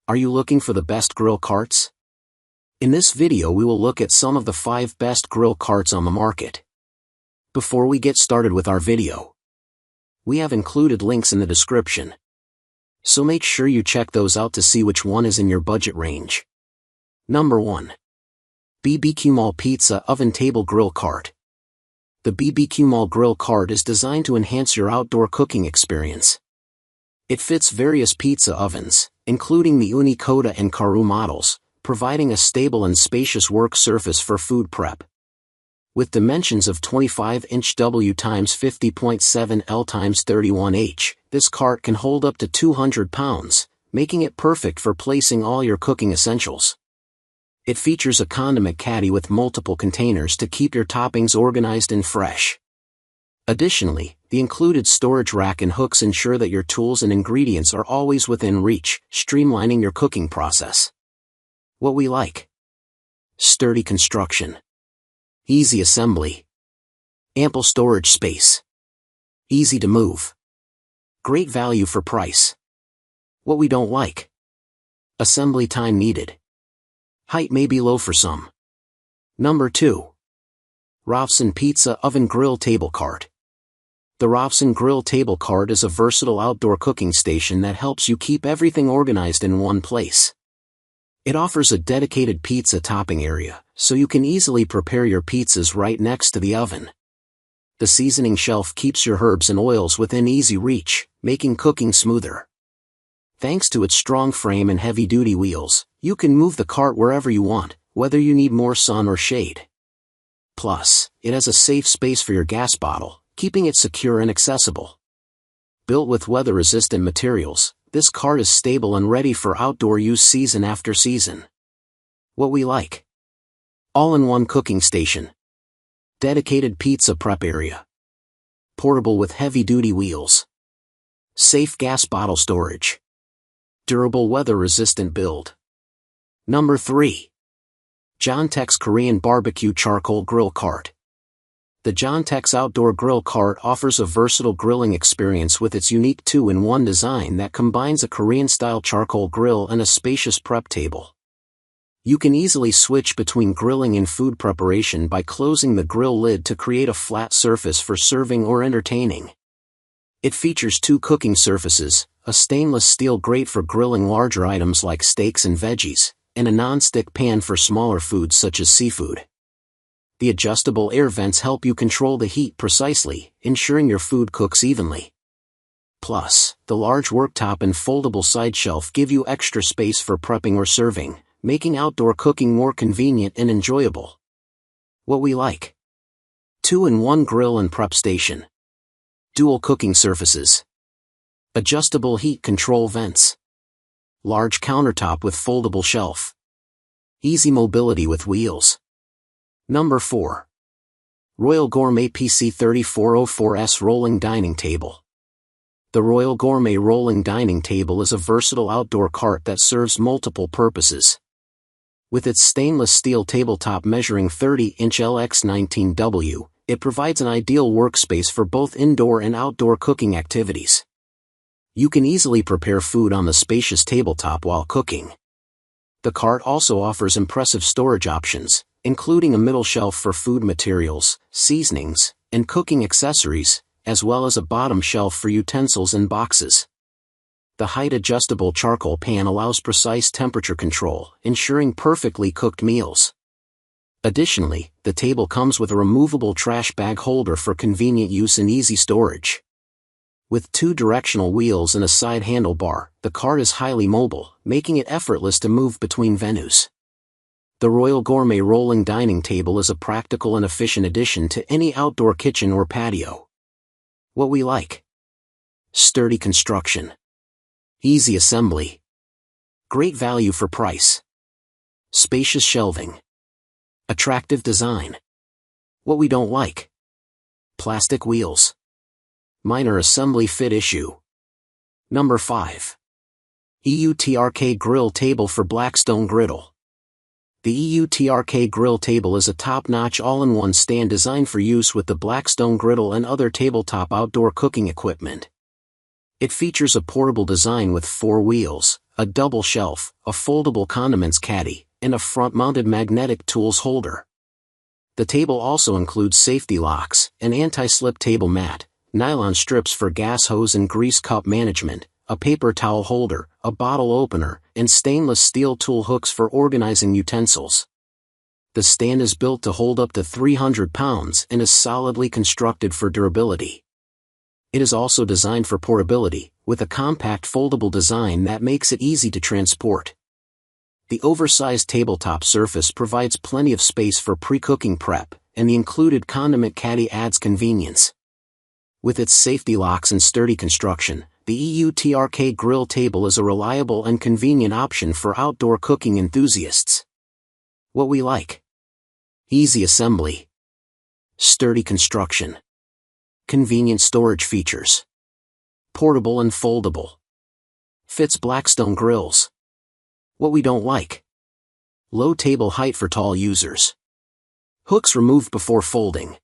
Are you looking for the best grill carts? In this video we will look at some of the 5 best grill carts on the market. Before we get started with our video, we have included links in the description, so make sure you check those out to see which one is in your budget range. Number 1. BBQMall Pizza Oven Table Grill Cart. The BBQMall Grill Cart is designed to enhance your outdoor cooking experience. It fits various pizza ovens, including the EUTRKei and ROVSUN models, providing a stable and spacious work surface for food prep. With dimensions of 25-inch W x 50.7 L x 31H, this cart can hold up to 200 pounds, making it perfect for placing all your cooking essentials. It features a condiment caddy with multiple containers to keep your toppings organized and fresh. Additionally, the included storage rack and hooks ensure that your tools and ingredients are always within reach, streamlining your cooking process. What we like: sturdy construction, easy assembly, ample storage space, easy to move, great value for price. What we don't like: assembly time needed. Height may be low for some. Number 2. ROVSUN Pizza Oven Grill Table Cart. The ROVSUN Grill Table Cart is a versatile outdoor cooking station that helps you keep everything organized in one place. It offers a dedicated pizza topping area, so you can easily prepare your pizzas right next to the oven. The seasoning shelf keeps your herbs and oils within easy reach, making cooking smoother. Thanks to its strong frame and heavy-duty wheels, you can move the cart wherever you want, whether you need more sun or shade. Plus, it has a safe space for your gas bottle, keeping it secure and accessible. Built with weather-resistant materials, this cart is stable and ready for outdoor use season after season. What we like: all-in-one cooking station, dedicated pizza prep area, portable with heavy-duty wheels, safe gas bottle storage, durable weather-resistant build. Number 3. Giantex Korean Barbecue Charcoal Grill Cart. The Giantex Outdoor Grill Cart offers a versatile grilling experience with its unique 2-in-1 design that combines a Korean-style charcoal grill and a spacious prep table. You can easily switch between grilling and food preparation by closing the grill lid to create a flat surface for serving or entertaining. It features 2 cooking surfaces, a stainless steel grate for grilling larger items like steaks and veggies, and a non-stick pan for smaller foods such as seafood. The adjustable air vents help you control the heat precisely, ensuring your food cooks evenly. Plus, the large worktop and foldable side shelf give you extra space for prepping or serving, making outdoor cooking more convenient and enjoyable. What we like: 2-in-1 grill and prep station, dual cooking surfaces, adjustable heat control vents, large countertop with foldable shelf, easy mobility with wheels. Number 4. Royal Gourmet PC3404S Rolling Dining Table. The Royal Gourmet Rolling Dining Table is a versatile outdoor cart that serves multiple purposes. With its stainless steel tabletop measuring 30-inch LX19W, it provides an ideal workspace for both indoor and outdoor cooking activities. You can easily prepare food on the spacious tabletop while cooking. The cart also offers impressive storage options, including a middle shelf for food materials, seasonings, and cooking accessories, as well as a bottom shelf for utensils and boxes. The height-adjustable charcoal pan allows precise temperature control, ensuring perfectly cooked meals. Additionally, the table comes with a removable trash bag holder for convenient use and easy storage. With 2 directional wheels and a side handlebar, the cart is highly mobile, making it effortless to move between venues. The Royal Gourmet Rolling Dining Table is a practical and efficient addition to any outdoor kitchen or patio. What we like: sturdy construction, easy assembly, great value for price, spacious shelving, attractive design. What we don't like: plastic wheels, minor assembly fit issue. Number 5. EUTRKei Grill Table for Blackstone Griddle. The EUTRKei grill table is a top-notch all-in-one stand designed for use with the Blackstone griddle and other tabletop outdoor cooking equipment. It features a portable design with 4 wheels, a double shelf, a foldable condiments caddy, and a front-mounted magnetic tools holder. The table also includes safety locks, an anti-slip table mat, nylon strips for gas hose and grease cup management, a paper towel holder, a bottle opener, and stainless steel tool hooks for organizing utensils. The stand is built to hold up to 300 pounds and is solidly constructed for durability. It is also designed for portability, with a compact foldable design that makes it easy to transport. The oversized tabletop surface provides plenty of space for pre-cooking prep, and the included condiment caddy adds convenience. With its safety locks and sturdy construction, the EUTRKei grill table is a reliable and convenient option for outdoor cooking enthusiasts. What we like: easy assembly, sturdy construction, convenient storage features, portable and foldable, fits Blackstone grills. What we don't like: low table height for tall users, hooks removed before folding,